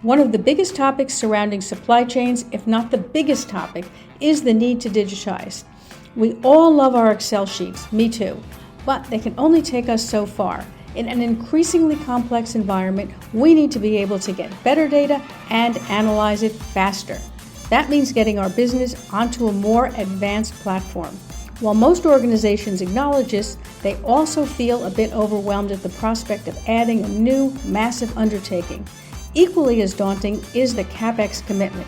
One of the biggest topics surrounding supply chains, if not the biggest topic, is the need to digitize. We all love our Excel sheets, me too, but they can only take us so far. In an increasingly complex environment, we need to be able to get better data and analyze it faster. That means getting our business onto a more advanced platform. While most organizations acknowledge this, they also feel a bit overwhelmed at the prospect of adding a new, massive undertaking. Equally as daunting is the Capex commitment.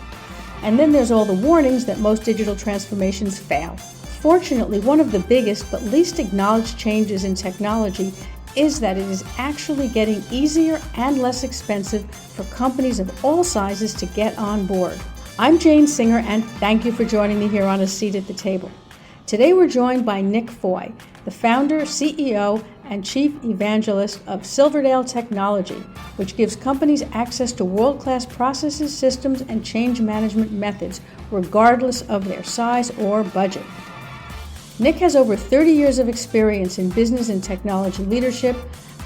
And then there's all the warnings that most digital transformations fail. Fortunately, one of the biggest but least acknowledged changes in technology is that it is actually getting easier and less expensive for companies of all sizes to get on board. I'm Jane Singer, and thank you for joining me here on A Seat at the Table. Today we're joined by Nick Foy, the founder, CEO, and chief evangelist of Silverdale Technology, which gives companies access to world-class processes, systems, and change management methods, regardless of their size or budget. Nick has over 30 years of experience in business and technology leadership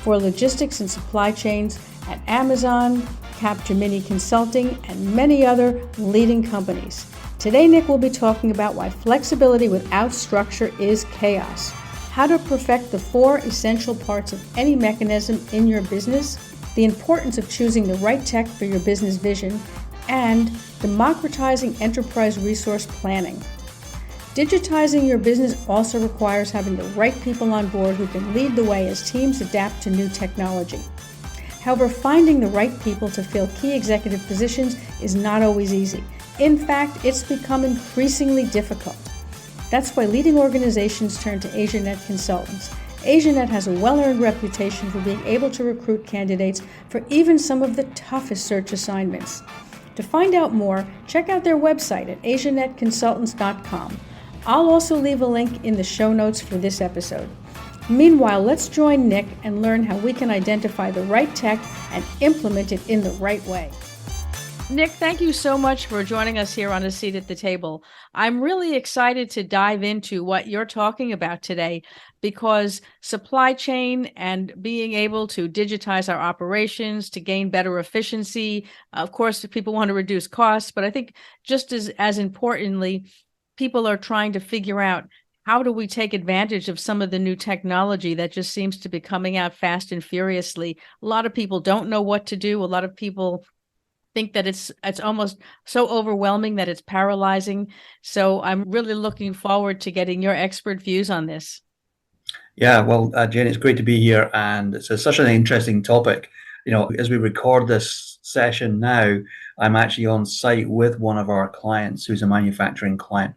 for logistics and supply chains at Amazon, Capgemini Consulting, and many other leading companies. Today, Nick will be talking about why flexibility without structure is chaos, how to perfect the 4 essential parts of any mechanism in your business, the importance of choosing the right tech for your business vision, and democratizing enterprise resource planning. Digitizing your business also requires having the right people on board who can lead the way as teams adapt to new technology. However, finding the right people to fill key executive positions is not always easy. In fact, it's become increasingly difficult. That's why leading organizations turn to AsiaNet consultants. AsiaNet has a well-earned reputation for being able to recruit candidates for even some of the toughest search assignments. To find out more, check out their website at asianetconsultants.com. I'll also leave a link in the show notes for this episode. Meanwhile, let's join Nick and learn how we can identify the right tech and implement it in the right way. Nick, thank you so much for joining us here on A Seat at the Table. I'm really excited to dive into what you're talking about today, because supply chain and being able to digitize our operations to gain better efficiency, of course, people want to reduce costs, but I think just as importantly, people are trying to figure out how do we take advantage of some of the new technology that just seems to be coming out fast and furiously. A lot of people don't know what to do. A lot of people think that it's almost so overwhelming that it's paralyzing. So I'm really looking forward to getting your expert views on this. Yeah, well, Jane, it's great to be here, and it's such an interesting topic. As we record this session now, I'm actually on site with one of our clients who's a manufacturing client.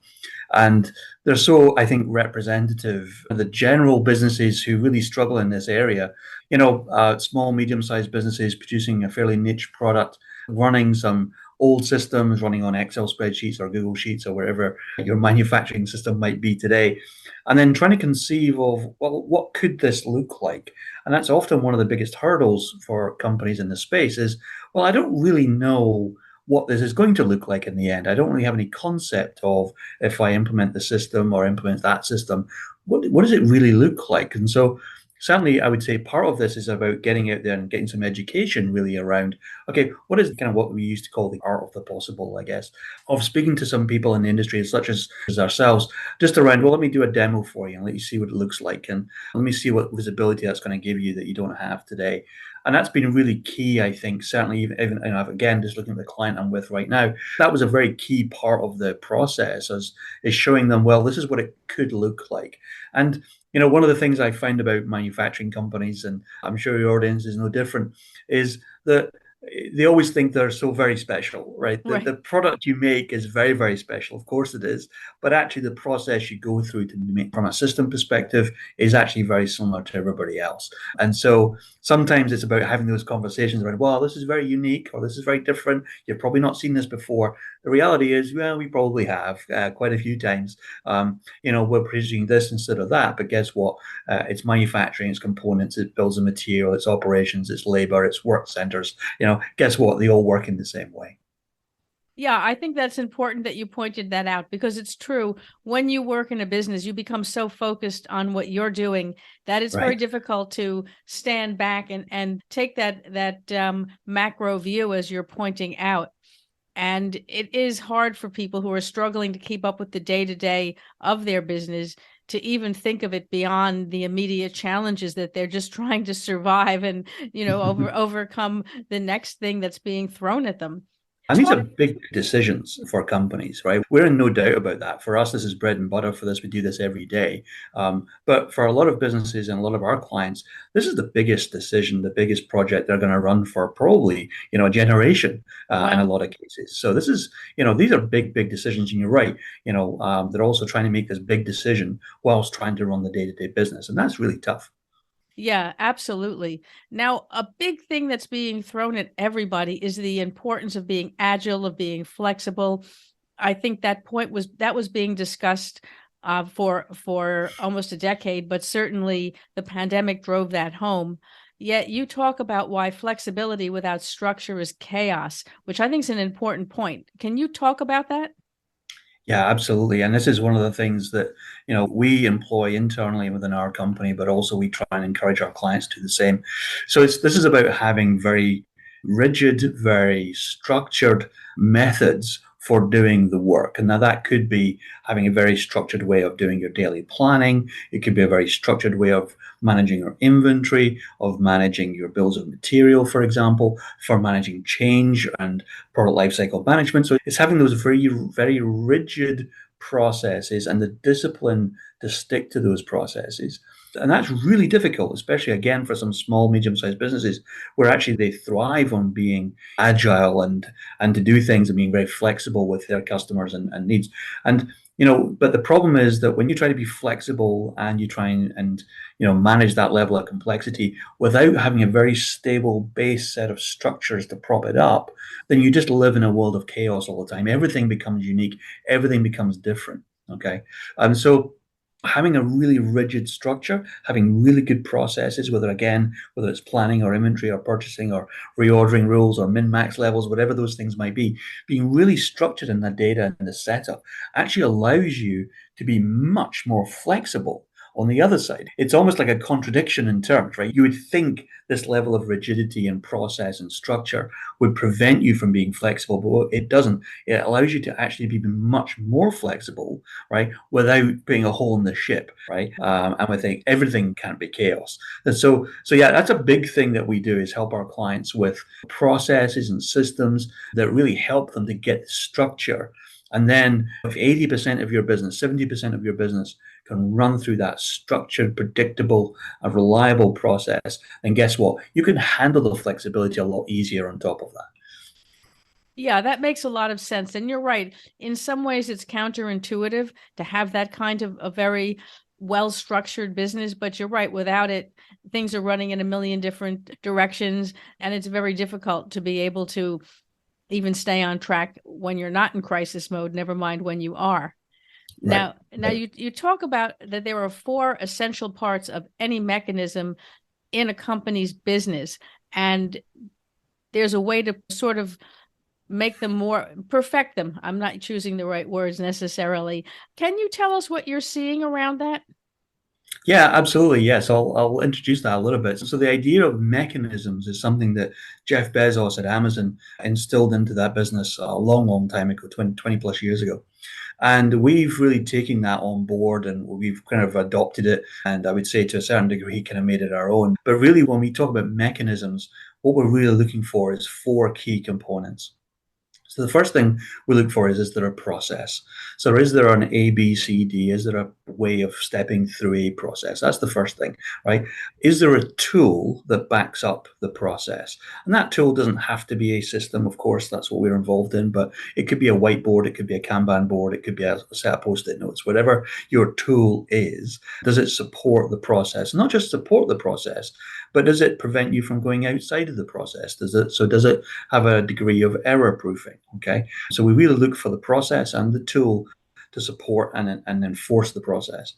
And they're so, I think, representative of the general businesses who really struggle in this area. Small, medium-sized businesses producing a fairly niche product, running some old systems, running on Excel spreadsheets or Google Sheets or wherever your manufacturing system might be today. And then trying to conceive of, well, what could this look like? And that's often one of the biggest hurdles for companies in this space is, well, I don't really know what this is going to look like in the end. I don't really have any concept of, if I implement the system or implement that system, what does it really look like? And so certainly I would say part of this is about getting out there and getting some education really around, okay, what is kind of what we used to call the art of the possible, I guess, of speaking to some people in the industry such as ourselves, just around, well, let me do a demo for you and let you see what it looks like. And let me see what visibility that's going to give you that you don't have today. And that's been really key, I think, certainly even again, just looking at the client I'm with right now, that was a very key part of the process is showing them, well, this is what it could look like. And one of the things I find about manufacturing companies, and I'm sure your audience is no different, is that they always think they're so very special, right? The product you make is very, very special. Of course it is. But actually the process you go through to make from a system perspective is actually very similar to everybody else. And so sometimes it's about having those conversations around, well, this is very unique or this is very different. You've probably not seen this before. The reality is, well, we probably have quite a few times. We're producing this instead of that. But guess what? It's manufacturing, it's components, it builds a material, it's operations, it's labor, it's work centers. Guess what? They all work in the same way. Yeah, I think that's important that you pointed that out because it's true. When you work in a business, you become so focused on what you're doing that it's very Right. difficult to stand back and take that macro view as you're pointing out. And it is hard for people who are struggling to keep up with the day to day of their business to even think of it beyond the immediate challenges that they're just trying to survive and, overcome the next thing that's being thrown at them. And these are Talk big decisions for companies, right? We're in no doubt about that. For us, this is bread and butter for this. We do this every day. But for a lot of businesses and a lot of our clients, this is the biggest decision, the biggest project they're going to run for probably, a generation in a Wow. lot of cases. So this is, these are big, big decisions. And you're right, they're also trying to make this big decision whilst trying to run the day-to-day business. And that's really tough. Yeah, absolutely. Now, a big thing that's being thrown at everybody is the importance of being agile, of being flexible. I think that was being discussed for almost a decade, but certainly the pandemic drove that home. Yet you talk about why flexibility without structure is chaos, which I think is an important point. Can you talk about that? Yeah, absolutely. And this is one of the things that, we employ internally within our company, but also we try and encourage our clients to do the same. So this is about having very rigid, very structured methods for doing the work. And now that could be having a very structured way of doing your daily planning. It could be a very structured way of managing your inventory, of managing your bills of material, for example, for managing change and product lifecycle management. So it's having those very, very rigid processes and the discipline to stick to those processes. And that's really difficult, especially again for some small, medium-sized businesses where actually they thrive on being agile and to do things and being very flexible with their customers and needs. And but the problem is that when you try to be flexible and you try and manage that level of complexity without having a very stable base set of structures to prop it up, then you just live in a world of chaos all the time. Everything becomes unique, everything becomes different. Okay. And so having a really rigid structure, having really good processes, whether it's planning or inventory or purchasing or reordering rules or min-max levels, whatever those things might be, being really structured in the data and the setup actually allows you to be much more flexible on the other side. It's almost like a contradiction in terms, right? You would think this level of rigidity and process and structure would prevent you from being flexible, but it doesn't. It allows you to actually be much more flexible, right, without putting a hole in the ship, right? And we think everything can't be chaos. And so yeah, that's a big thing that we do is help our clients with processes and systems that really help them to get structure. And then if 80% of your business, 70% of your business can run through that structured, predictable, and reliable process, then guess what? You can handle the flexibility a lot easier on top of that. Yeah, that makes a lot of sense. And you're right. In some ways, it's counterintuitive to have that kind of a very well structured business. But you're right. Without it, things are running in a million different directions. And it's very difficult to be able to even stay on track when you're not in crisis mode, never mind when you are. Right. Now you talk about that there are four essential parts of any mechanism in a company's business. And there's a way to sort of make them more perfect them. I'm not choosing the right words necessarily. Can you tell us what you're seeing around that? Yeah, absolutely. Yes, I'll introduce that a little bit. So the idea of mechanisms is something that Jeff Bezos at Amazon instilled into that business a long, long time ago, 20 plus years ago. And we've really taken that on board and we've kind of adopted it. And I would say to a certain degree, kind of made it our own. But really, when we talk about mechanisms, what we're really looking for is four key components. So the first thing we look for is there a process? So is there an A, B, C, D? Is there a way of stepping through a process? That's the first thing, right? Is there a tool that backs up the process? And that tool doesn't have to be a system, of course, that's what we're involved in, but it could be a whiteboard, it could be a Kanban board, it could be a set of post-it notes, whatever your tool is. Does it support the process? Not just support the process, but does it prevent you from going outside of the process? Does it have a degree of error proofing? Okay. So we really look for the process and the tool to support and enforce the process.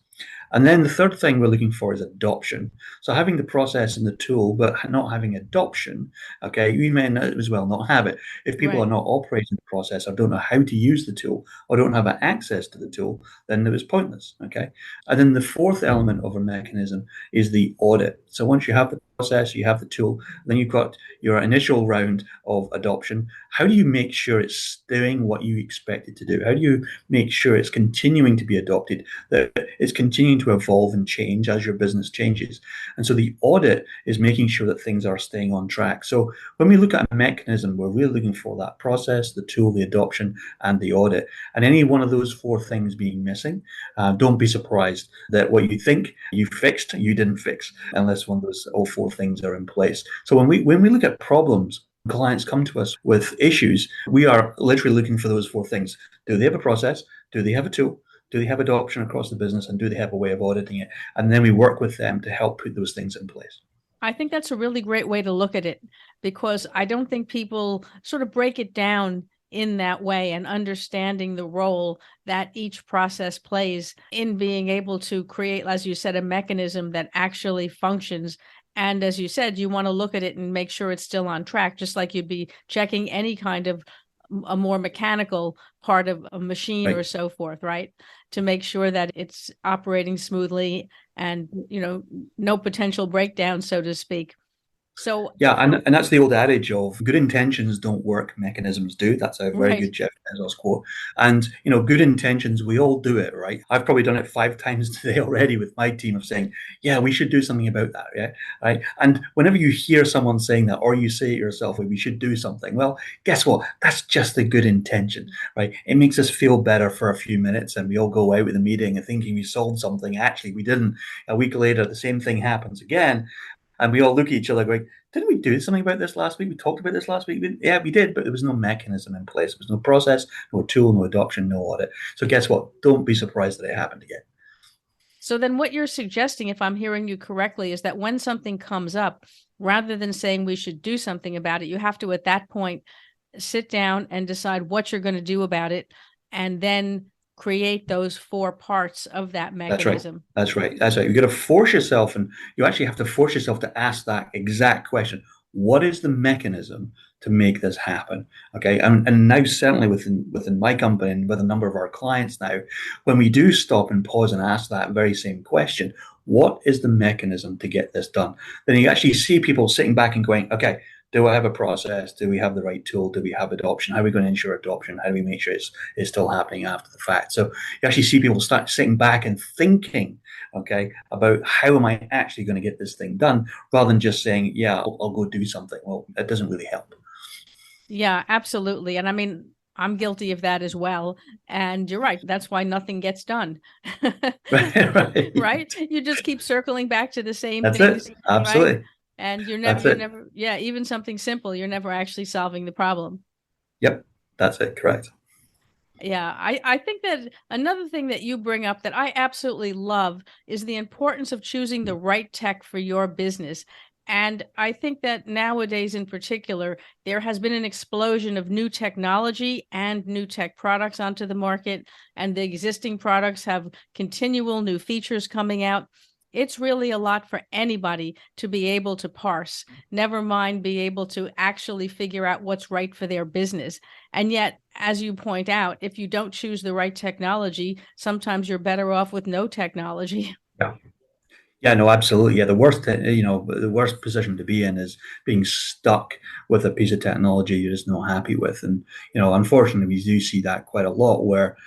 And then the third thing we're looking for is adoption. So having the process and the tool, but not having adoption, okay, you may as well not have it. If people are Right. not operating the process or don't know how to use the tool or don't have access to the tool, then it was pointless, okay? And then the fourth element of a mechanism is the audit. So once you have the process, you have the tool, then you've got your initial round of adoption. How do you make sure it's doing what you expect it to do? How do you make sure it's continuing to be adopted, that it's continuing to evolve and change as your business changes? And so the audit is making sure that things are staying on track. So when we look at a mechanism, we're really looking for that process, the tool, the adoption, and the audit. And any one of those four things being missing, don't be surprised that what you think you fixed, you didn't fix, unless one of those all four things are in place. So when we look at problems, clients come to us with issues, we are literally looking for those four things. Do they have a process? Do they have a tool? Do they have adoption across the business? And do they have a way of auditing it? And then we work with them to help put those things in place. I think that's a really great way to look at it, because I don't think people sort of break it down in that way, and understanding the role that each process plays in being able to create, as you said, a mechanism that actually functions. And as you said, you want to look at it and make sure it's still on track, just like you'd be checking any kind of a more mechanical part of a machine Right. or so forth, right? To make sure that it's operating smoothly and, no potential breakdown, so to speak. So, Yeah, and that's the old adage of good intentions don't work, mechanisms do. That's a very right. good Jeff Bezos quote. And good intentions, we all do it, right? I've probably done it 5 times today already with my team of saying, yeah, we should do something about that, yeah, right? And whenever you hear someone saying that, or you say it yourself, we should do something. Well, guess what? That's just a good intention, right? It makes us feel better for a few minutes, and we all go out with a meeting and thinking we solved something. Actually, we didn't. A week later, the same thing happens again. And we all look at each other going, didn't we do something about this last week? We talked about this last week. Yeah, we did, but there was no mechanism in place. There was no process, no tool, no adoption, no audit. So guess what? Don't be surprised that it happened again. So then what you're suggesting, if I'm hearing you correctly, is that when something comes up, rather than saying we should do something about it, you have to, at that point, sit down and decide what you're going to do about it, and then create those four parts of that That's right. mechanism. That's right. That's right. You got to force yourself, and you actually have to force yourself to ask that exact question. What is the mechanism to make this happen? Okay. And now certainly within my company and with a number of our clients now, when we do stop and pause and ask that very same question, what is the mechanism to get this done? Then you actually see people sitting back and going, okay, do I have a process? Do we have the right tool? Do we have adoption? How are we going to ensure adoption? How do we make sure it's still happening after the fact? So you actually see people start sitting back and thinking, okay, about how am I actually going to get this thing done, rather than just saying, yeah, I'll go do something. Well, that doesn't really help. Yeah, absolutely. And I mean, I'm guilty of that as well. And you're right. That's why nothing gets done. Right. Right? You just keep circling back to the same That's things, it. right? Absolutely. And That's it. yeah, even something simple, you're never actually solving the problem. Yep. That's it. Correct. Yeah, I think that another thing that you bring up that I absolutely love is the importance of choosing the right tech for your business. And I think that nowadays, in particular, there has been an explosion of new technology and new tech products onto the market, and the existing products have continual new features coming out. It's really a lot for anybody to be able to parse, never mind be able to actually figure out what's right for their business. And yet, as you point out, if you don't choose the right technology, sometimes you're better off with no technology. Yeah. Yeah, no, absolutely. Yeah, the worst position to be in is being stuck with a piece of technology you're just not happy with. And, unfortunately, we do see that quite a lot where,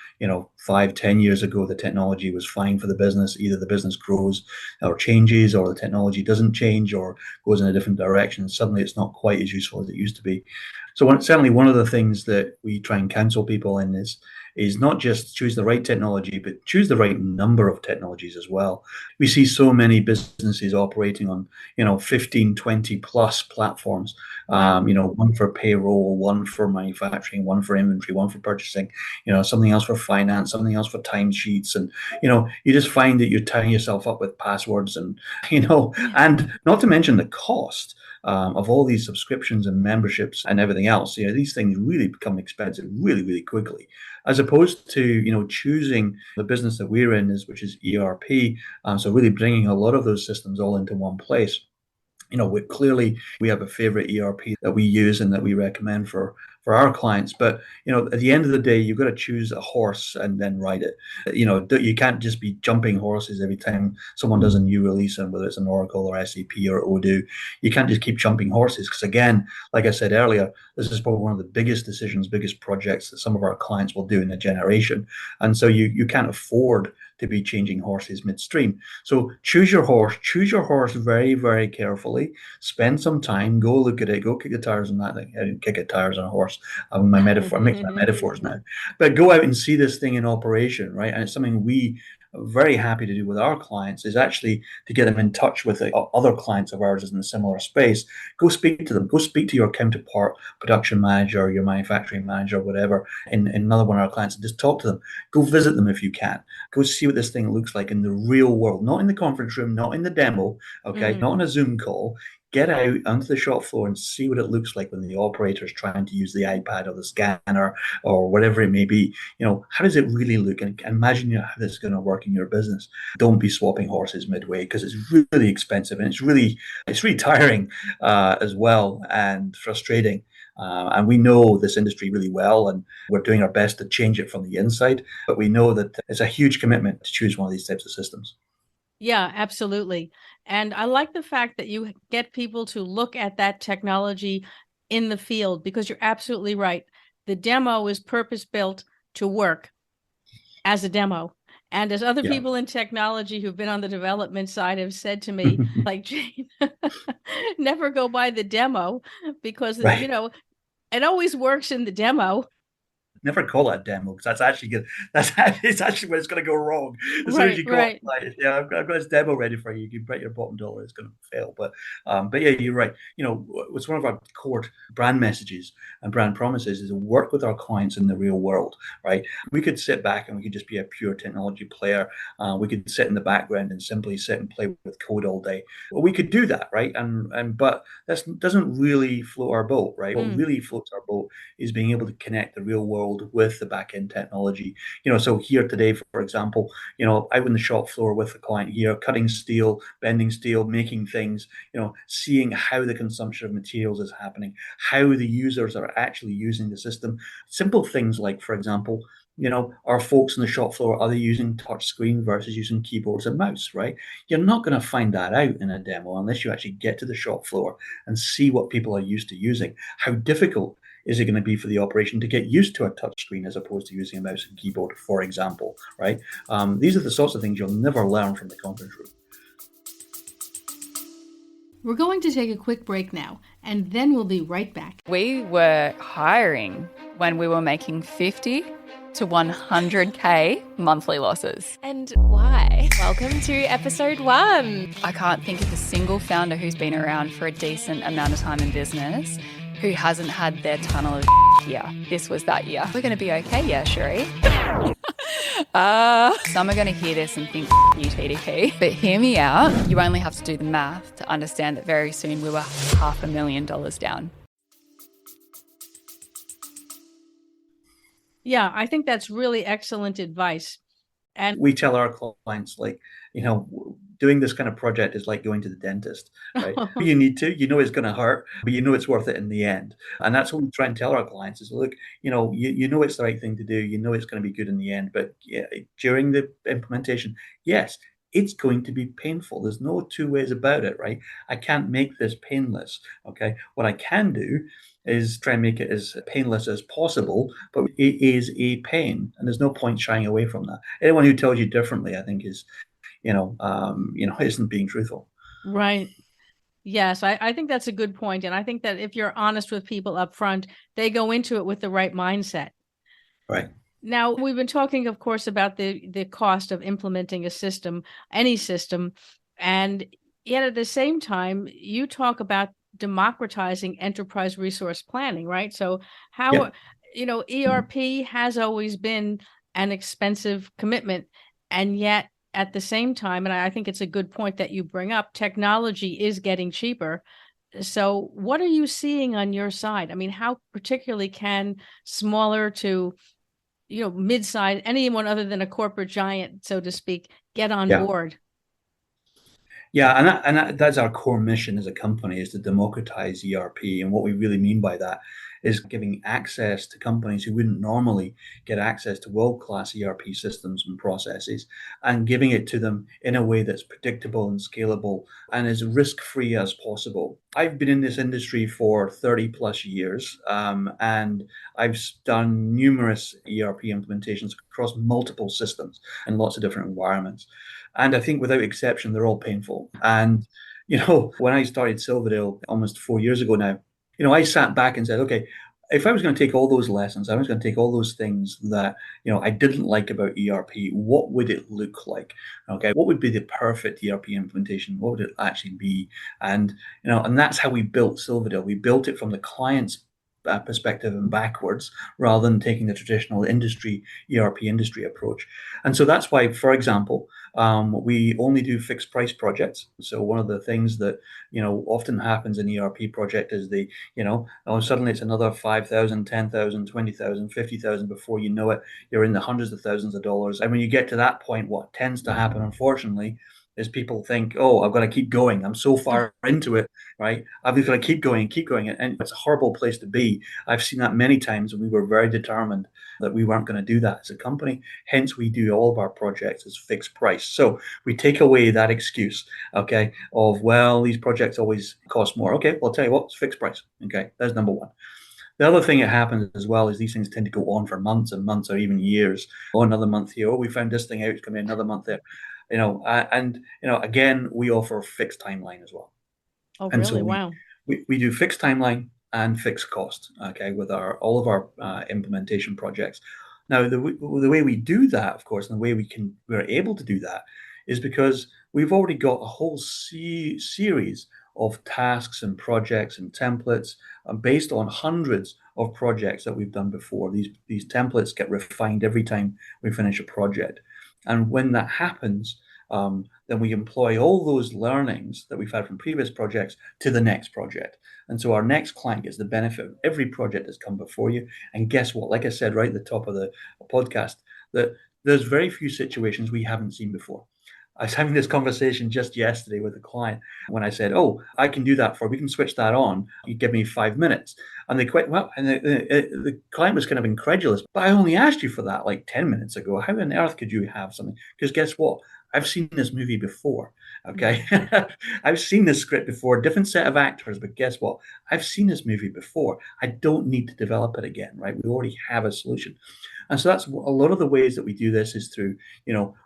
5, 10 years ago, the technology was fine for the business. Either the business grows or changes, or the technology doesn't change or goes in a different direction. Suddenly it's not quite as useful as it used to be. So certainly one of the things that we try and counsel people in is not just choose the right technology, but choose the right number of technologies as well. We see so many businesses operating on, 15, 20 plus platforms, Right. one for payroll, one for manufacturing, one for inventory, one for purchasing, something else for finance, something else for timesheets. And, you just find that you're tying yourself up with passwords and, Yeah. and not to mention the cost. of all these subscriptions and memberships and everything else, these things really become expensive really, really quickly, as opposed to, choosing the business that we're in, which is ERP. So really bringing a lot of those systems all into one place. We have a favorite ERP that we use and that we recommend for our clients. But, at the end of the day, you've got to choose a horse and then ride it. You can't just be jumping horses every time someone does a new release, and whether it's an Oracle or SAP or Odoo, you can't just keep jumping horses. Because again, like I said earlier, this is probably one of the biggest decisions, biggest projects that some of our clients will do in a generation. And so you can't afford to be changing horses midstream. So choose your horse very, very carefully. Spend some time, go look at it, go kick the tires on that thing. I didn't kick it tires on a horse. My metaphor, I'm mixing my metaphors now. But go out and see this thing in operation, right? And it's something we are very happy to do with our clients, is actually to get them in touch with the other clients of ours in a similar space. Go speak to them. Go speak to your counterpart, production manager, your manufacturing manager, whatever, in another one of our clients, and just talk to them. Go visit them if you can. Go see what this thing looks like in the real world, not in the conference room, not in the demo, okay, not on a Zoom call. Get out onto the shop floor and see what it looks like when the operator is trying to use the iPad or the scanner or whatever it may be. How does it really look? And imagine how this is going to work in your business. Don't be swapping horses midway, because it's really expensive and it's really tiring as well, and frustrating. And we know this industry really well, and we're doing our best to change it from the inside. But we know that it's a huge commitment to choose one of these types of systems. Yeah, absolutely. And I like the fact that you get people to look at that technology in the field, because you're absolutely right. The demo is purpose built to work as a demo. And as other people in technology who've been on the development side have said to me, like, Jane, never go by the demo, because, Right. It always works in the demo. Never call that a demo, because that's actually good. It's actually where it's going to go wrong. As soon as you call it, like, yeah, I've got this demo ready for you. You can bet your bottom dollar it's going to fail. But yeah, you're right. It's one of our core brand messages and brand promises is to work with our clients in the real world, right? We could sit back and we could just be a pure technology player. We could sit in the background and simply sit and play with code all day. Well, we could do that, right? But that doesn't really float our boat, right? What really floats our boat is being able to connect the real world with the back end technology. So here today, for example, out in the shop floor with the client here, cutting steel, bending steel, making things, seeing how the consumption of materials is happening, how the users are actually using the system. Simple things like, for example, our folks in the shop floor, are they using touch screen versus using keyboards and mouse, right? You're not going to find that out in a demo unless you actually get to the shop floor and see what people are used to using. How difficult is it going to be for the operation to get used to a touch screen as opposed to using a mouse and keyboard, for example, right? These are the sorts of things you'll never learn from the conference room. We're going to take a quick break now, and then we'll be right back. We were hiring when we were making 50 to 100K monthly losses. And why? Welcome to episode 1. I can't think of a single founder who's been around for a decent amount of time in business who hasn't had their tunnel of year. This was that year. We're going to be okay, yeah, Sheree. Some are going to hear this and think, you TDP. But hear me out. You only have to do the math to understand that very soon we were $500,000 down. Yeah, I think that's really excellent advice. And we tell our clients, doing this kind of project is like going to the dentist, right? You need to, it's going to hurt, but it's worth it in the end. And that's what we try and tell our clients is, look, you know it's the right thing to do. It's going to be good in the end. But yeah, during the implementation, yes, it's going to be painful. There's no two ways about it, right? I can't make this painless, okay? What I can do is try and make it as painless as possible, but it is a pain, and there's no point shying away from that. Anyone who tells you differently, I think, is, isn't being truthful. Right. Yes, I think that's a good point. And I think that if you're honest with people up front, they go into it with the right mindset. Right. Now, we've been talking, of course, about the cost of implementing a system, any system. And yet at the same time, you talk about democratizing enterprise resource planning, right? So how, ERP has always been an expensive commitment. And yet at the same time, and I think it's a good point that you bring up, technology is getting cheaper. So what are you seeing on your side? I mean, how particularly can smaller to, mid-size, anyone other than a corporate giant, so to speak, get on Yeah. board? Yeah, that's our core mission as a company, is to democratize ERP. And what we really mean by that is giving access to companies who wouldn't normally get access to world-class ERP systems and processes, and giving it to them in a way that's predictable and scalable and as risk-free as possible. I've been in this industry for 30 plus years, and I've done numerous ERP implementations across multiple systems in lots of different environments. And I think without exception, they're all painful. And, when I started Silverdale almost 4 years ago now, I sat back and said, okay, if I was going to take all those lessons, I was going to take all those things that, I didn't like about ERP, what would it look like? Okay, what would be the perfect ERP implementation? What would it actually be? And, and that's how we built Silverdale. We built it from the client's perspective and backwards, rather than taking the traditional ERP industry approach. And so that's why, for example, we only do fixed price projects. So one of the things that often happens in ERP project is suddenly it's another 5,000, 10,000, 20,000, 50,000. Before you know it, you're in the hundreds of thousands of dollars. And when you get to that point, what tends to happen, unfortunately, is people think, oh, I've got to keep going. I'm so far into it, right? I've got to keep going, and it's a horrible place to be. I've seen that many times, and we were very determined that we weren't going to do that as a company. Hence, we do all of our projects as fixed price. So we take away that excuse, okay, of, well, these projects always cost more. Okay, well, I'll tell you what, it's fixed price. Okay, that's number one. The other thing that happens as well is these things tend to go on for months and months or even years. Oh, another month here. Oh, we found this thing out. It's going to be another month there. Again, we offer fixed timeline as well. Oh, And so really? Wow. we do fixed timeline and fixed cost, okay, with all of our implementation projects. Now, the way we do that, of course, and the way we're able to do that is because we've already got a whole series of tasks and projects and templates based on hundreds of projects that we've done before. These templates get refined every time we finish a project. And when that happens, then we employ all those learnings that we've had from previous projects to the next project. And so our next client gets the benefit of every project that's come before you. And guess what? Like I said right at the top of the podcast, that there's very few situations we haven't seen before. I was having this conversation just yesterday with a client when I said, oh, I can do that we can switch that on. You give me 5 minutes. And they quite well, and the client was kind of incredulous. But I only asked you for that like 10 minutes ago. How on earth could you have something? Because guess what? I've seen this movie before. Okay. I've seen this script before, different set of actors, but guess what? I've seen this movie before. I don't need to develop it again, right? We already have a solution. And so that's a lot of the ways that we do this is through,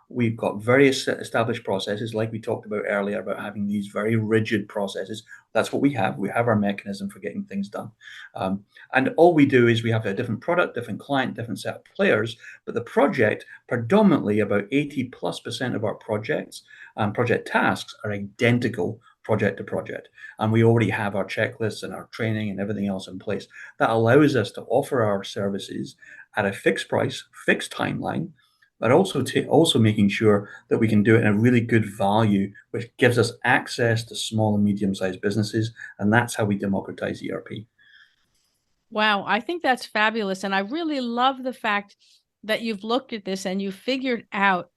we've got very established processes, like we talked about earlier, about having these very rigid processes. That's what we have. We have our mechanism for getting things done. And all we do is we have a different product, different client, different set of players, but the project, predominantly about 80+% of our projects and project tasks are identical project to project. And we already have our checklists and our training and everything else in place that allows us to offer our services at a fixed price, fixed timeline, but also making sure that we can do it in a really good value, which gives us access to small and medium-sized businesses. And that's how we democratize ERP. Wow, I think that's fabulous. And I really love the fact that you've looked at this and you've figured out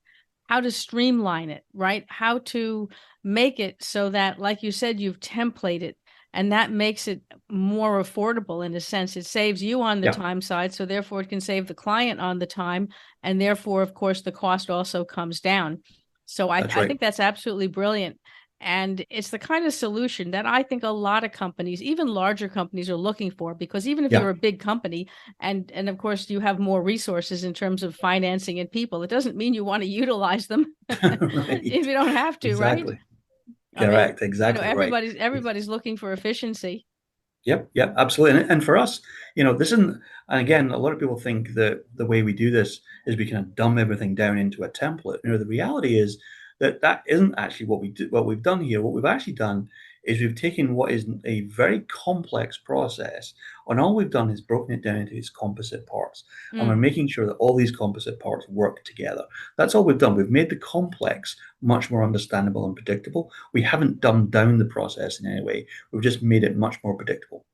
how to streamline it, right? How to make it so that, like you said, you've templated, and that makes it more affordable in a sense. It saves you on the time side, so therefore it can save the client on the time, and therefore, of course, the cost also comes down. So I think that's absolutely brilliant. And it's the kind of solution that I think a lot of companies, even larger companies, are looking for, because even if you're a big company and of course you have more resources in terms of financing and people, it doesn't mean you want to utilize them Right. if you don't have to, Exactly. right? Correct. Exactly. Everybody's looking for efficiency. Yep, absolutely. And for us, this isn't, and again, a lot of people think that the way we do this is we kind of dumb everything down into a template. The reality is that isn't actually what we've done here. What we've actually done is we've taken what is a very complex process, and all we've done is broken it down into its composite parts. And we're making sure that all these composite parts work together. That's all we've done. We've made the complex much more understandable and predictable. We haven't dumbed down the process in any way. We've just made it much more predictable.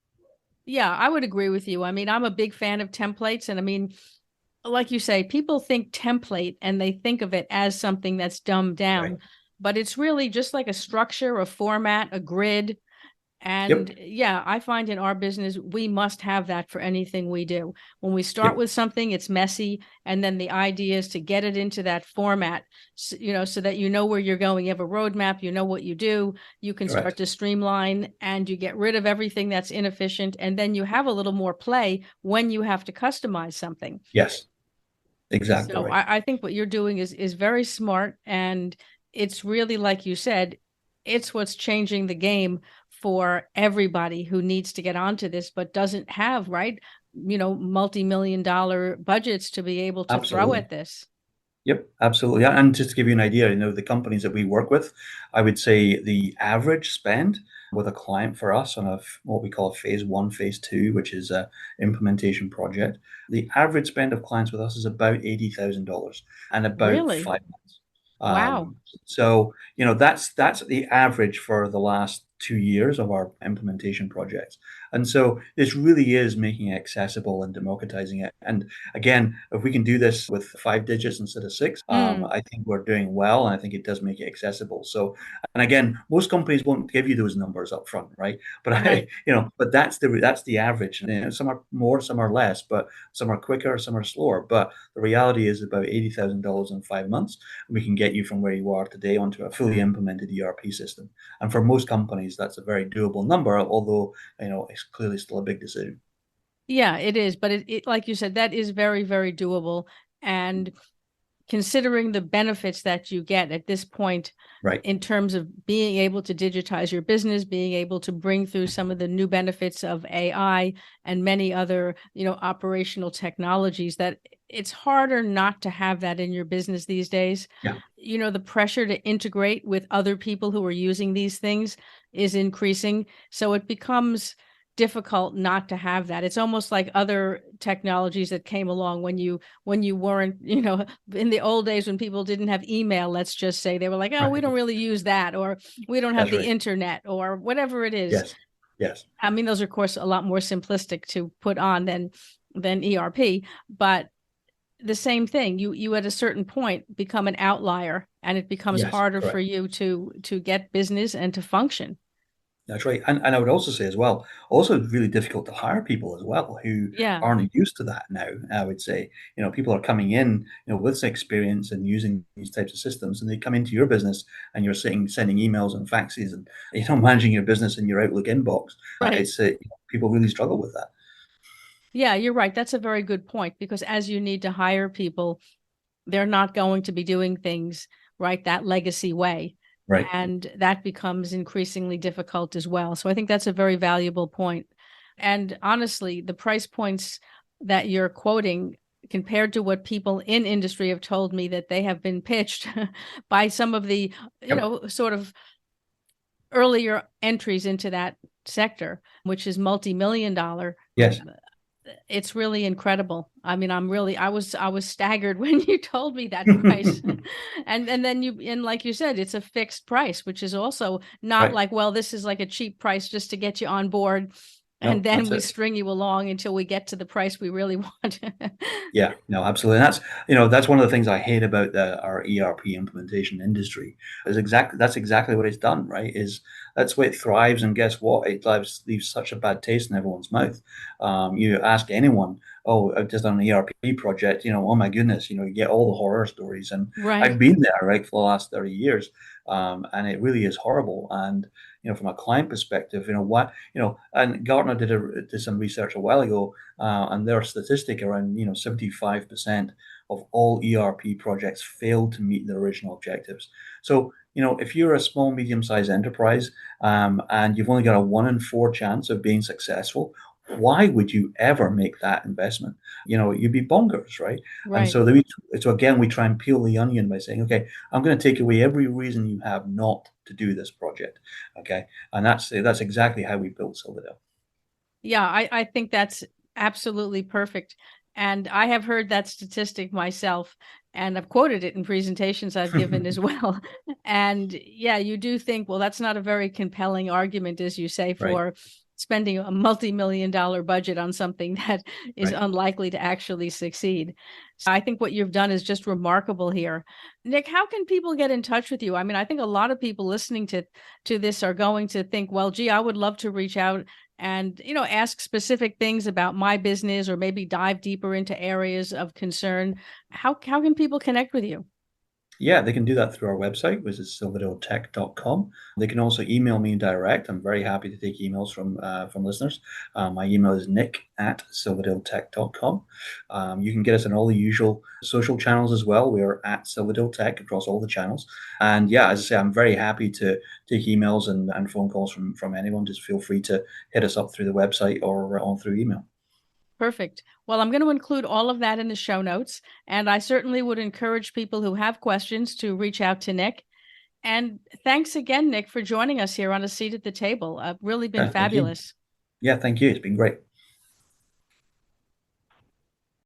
Yeah, I would agree with you. I mean, I'm a big fan of templates. And I mean, like you say, people think template and they think of it as something that's dumbed down, Right. but it's really just like a structure, a format, a grid. And Yep. yeah, I find in our business, we must have that for anything we do. When we start Yep. with something, it's messy. And then the idea is to get it into that format, so that you know where you're going. You have a roadmap, you know what you do. You can start Correct. to streamline and you get rid of everything that's inefficient. And then you have a little more play when you have to customize something. Yes. Exactly So right. I think what you're doing is very smart. And it's really, like you said, it's what's changing the game for everybody who needs to get onto this, but doesn't have, right, multi-million-dollar budgets to be able to throw Absolutely. at this. Yep, absolutely. Yeah, and just to give you an idea, the companies that we work with, I would say the average spend with a client for us on what we call a phase one, phase two, which is a implementation project, the average spend of clients with us is about $80,000 and about Really? 5 months. Wow. So that's the average for the last 2 years of our implementation projects. And so this really is making it accessible and democratizing it. And again, if we can do this with 5 digits instead of six, I think we're doing well, and I think it does make it accessible. So, and again, most companies won't give you those numbers up front, right? But Right. but that's the average. And some are more, some are less, but some are quicker, some are slower. But the reality is about $80,000 in 5 months. We can get you from where you are today onto a fully implemented ERP system. And for most companies, that's a very doable number, although it's clearly still a big decision. Yeah, it is. But it like you said, that is very, very doable. And considering the benefits that you get at this point Right. in terms of being able to digitize your business, being able to bring through some of the new benefits of AI and many other, operational technologies, that it's harder not to have that in your business these days. Yeah. The pressure to integrate with other people who are using these things is increasing. So it becomes difficult not to have that. It's almost like other technologies that came along when you weren't, in the old days when people didn't have email, let's just say, they were like, oh, we Right. don't really use that, or we don't have That's the right. internet, or whatever it is. Yes. Yes. I mean, those are, of course, a lot more simplistic to put on than ERP, but the same thing. You at a certain point become an outlier, and it becomes Yes. harder for Correct. you to get business and to function. That's right. And I would also say as well, also really difficult to hire people as well who Yeah. aren't used to that now. I would say, people are coming in, with experience and using these types of systems, and they come into your business and you're sending emails and faxes and, managing your business in your Outlook inbox. Right. It's people really struggle with that. Yeah, you're right. That's a very good point, because as you need to hire people, they're not going to be doing things right that legacy way. Right. And that becomes increasingly difficult as well. So I think that's a very valuable point. And honestly, the price points that you're quoting compared to what people in industry have told me that they have been pitched by some of the, Yep. sort of earlier entries into that sector, which is multi-million-dollar, Yes. it's really incredible. I mean, I was staggered when you told me that price. and then and like you said, it's a fixed price, which is also not Right. like, well, this is like a cheap price just to get you on board, and No, then that's we it. string you along until we get to the price we really want. Yeah, no, absolutely. And that's one of the things I hate about our ERP implementation industry is that's exactly what it's done, right? Is that's why it thrives, and guess what? It leaves such a bad taste in everyone's mouth. You ask anyone, oh, I've just done an ERP project, oh my goodness, you get all the horror stories, and Right. I've been there, right, for the last 30 years, and it really is horrible. And from a client perspective, and Gartner did some research a while ago, and their statistic around 75% of all ERP projects fail to meet their original objectives. So if you're a small medium-sized enterprise, and you've only got a 1 in 4 chance of being successful, why would you ever make that investment? You'd be bonkers, right? Right. And so again, we try and peel the onion by saying, okay, I'm going to take away every reason you have not to do this project. Okay. And that's exactly how we built Silverdale. Yeah, I think that's absolutely perfect. And I have heard that statistic myself, and I've quoted it in presentations I've given as well. And yeah, you do think, well, that's not a very compelling argument, as you say, Right. for spending a multi-million-dollar budget on something that is Right. unlikely to actually succeed. So I think what you've done is just remarkable here. Nick, how can people get in touch with you? I mean, I think a lot of people listening to this are going to think, well, gee, I would love to reach out and ask specific things about my business, or maybe dive deeper into areas of concern. How can people connect with you? Yeah, they can do that through our website, which is silverdaletech.com. They can also email me direct. I'm very happy to take emails from listeners. My email is nick@silverdaletech.com. You can get us on all the usual social channels as well. We are at Silverdale Tech across all the channels. And yeah, as I say, I'm very happy to take emails and phone calls from anyone. Just feel free to hit us up through the website or on through email. Perfect. Well, I'm going to include all of that in the show notes, and I certainly would encourage people who have questions to reach out to Nick. And thanks again, Nick, for joining us here on A Seat at the Table. Really been Yeah, thank you. fabulous. Yeah, thank you. It's been great.